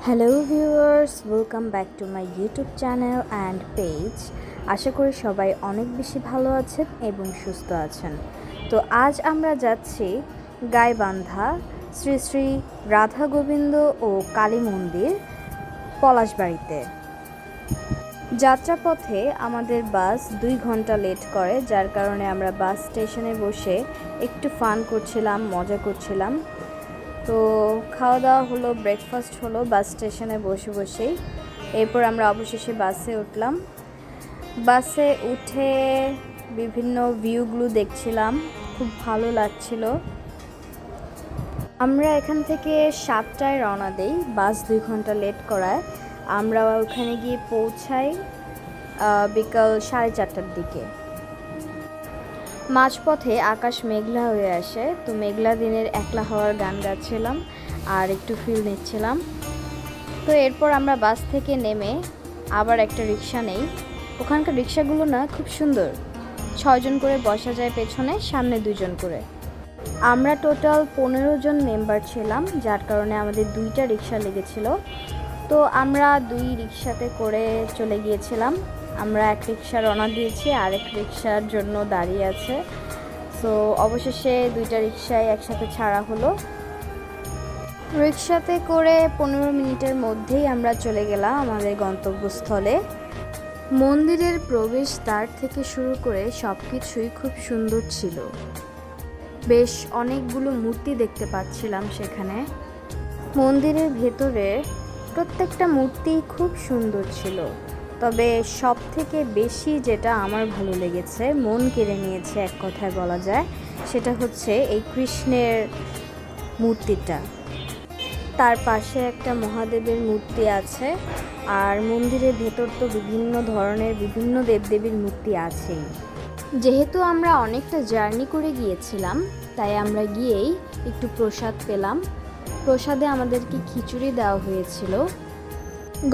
Hello viewers, welcome back to my YouTube channel and page. আশা করি সবাই অনেক বেশি ভালো আছেন এবং সুস্থ আছেন। তো আজ আমরা যাচ্ছি গাইবান্ধা শ্রী শ্রী রাধা গোবিন্দ ও কালী মন্দির পলাশবাড়িতে। যাত্রাপথে আমাদের বাস 2 ঘন্টা লেট করে, যার কারণে আমরা বাস স্টেশনে বসে একটু ফান করছিলাম, মজা করছিলাম। তো খাওয়া দাওয়া হলো, ব্রেকফাস্ট হলো বাস স্টেশনে বসে বসেই। এরপর আমরা অবশেষে বাসে উঠলাম। বাসে উঠে বিভিন্ন ভিউগুলো দেখছিলাম, খুব ভালো লাগছিল। আমরা এখান থেকে 7টায় রওনা দেই, বাস 2 ঘন্টা লেট করায়। আমরা ওখানে গিয়ে পৌঁছাই বিকাল 4:30টার দিকে। মাঝপথে আকাশ মেঘলা হয়ে আসে, তো মেঘলা দিনের একলা হওয়ার গান গাচ্ছিলাম আর একটু ফিল নিচ্ছিলাম। তো এরপর আমরা বাস থেকে নেমে আবার একটা রিক্সা নেই। ওখানকার রিক্সাগুলো না খুব সুন্দর, 6 জন করে বসা যায় পেছনে, সামনে 2 জন করে। আমরা টোটাল 15 জন মেম্বার ছিলাম, যার কারণে আমাদের 2টা রিক্সা লেগেছিল। তো আমরা 2 রিক্সাতে করে চলে গিয়েছিলাম। আমরা এক রিক্সা রওনা দিয়েছি, আরেক রিক্সার জন্য দাঁড়িয়ে আছে। সো অবশেষে 2টা রিক্সায় একসাথে ছাড়া হলো। রিক্সাতে করে 15 মিনিটের মধ্যেই আমরা চলে গেলাম আমাদের গন্তব্যস্থলে। মন্দিরের প্রবেশদ্বার থেকে শুরু করে সব কিছুই খুব সুন্দর ছিল। বেশ অনেকগুলো মূর্তি দেখতে পাচ্ছিলাম সেখানে। মন্দিরের ভেতরে প্রত্যেকটা মূর্তি খুব সুন্দর ছিল, তবে সব থেকে বেশি যেটা আমার ভালো লেগেছে, মন কেড়ে নিয়েছে এক কথায় বলা যায়, সেটা হচ্ছে এই কৃষ্ণের মূর্তিটা। তার পাশে একটা মহাদেবের মূর্তি আছে, আর মন্দিরের ভেতর তো বিভিন্ন ধরনের বিভিন্ন দেবদেবীর মূর্তি আছেই। যেহেতু আমরা অনেকটা জার্নি করে গিয়েছিলাম, তাই আমরা গিয়েই একটু প্রসাদ পেলাম। প্রসাদে আমাদেরকে খিচুড়ি দেওয়া হয়েছিল।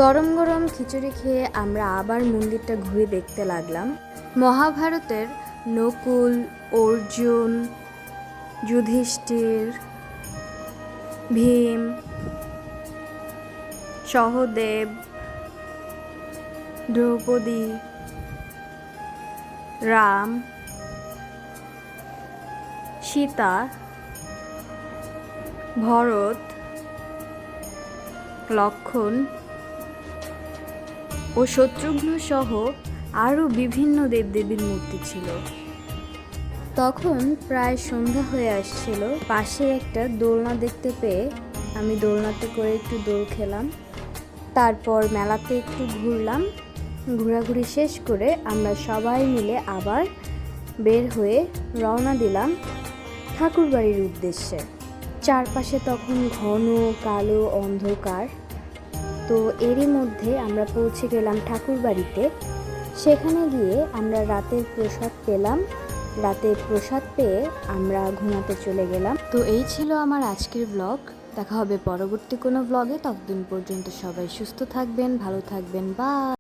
গরম গরম খিচুড়ি খেয়ে আমরা আবার মন্দিরটা ঘুরে দেখতে লাগলাম। মহাভারতের নকুল, অর্জুন, যুধিষ্ঠির, ভীম, সহদেব, দ্রৌপদী, রাম, সীতা, ভরত, লক্ষ্মণ ও শত্রুঘ্ন সহ আরও বিভিন্ন দেবদেবীর মূর্তি ছিল। তখন প্রায় সন্ধ্যা হয়ে আসছিল। পাশে একটা দোলনা দেখতে পেয়ে আমি দোলনাতে করে একটু দোল খেলাম। তারপর মেলাতে একটু ঘুরলাম। ঘোরাঘুরি শেষ করে আমরা সবাই মিলে আবার বের হয়ে রওনা দিলাম ঠাকুরবাড়ির উদ্দেশ্যে। চারপাশে তখন ঘন কালো অন্ধকার। তো এরই মধ্যে আমরা পৌঁছে গেলাম ঠাকুরবাড়িতে। সেখানে গিয়ে আমরা রাতের প্রসাদ পেলাম। রাতের প্রসাদ পেয়ে আমরা ঘুমাতে চলে গেলাম। তো এই ছিল আমার আজকের ব্লগ। দেখা হবে পরবর্তী কোনো ব্লগে। ততদিন পর্যন্ত সবাই সুস্থ থাকবেন, ভালো থাকবেন। বাই।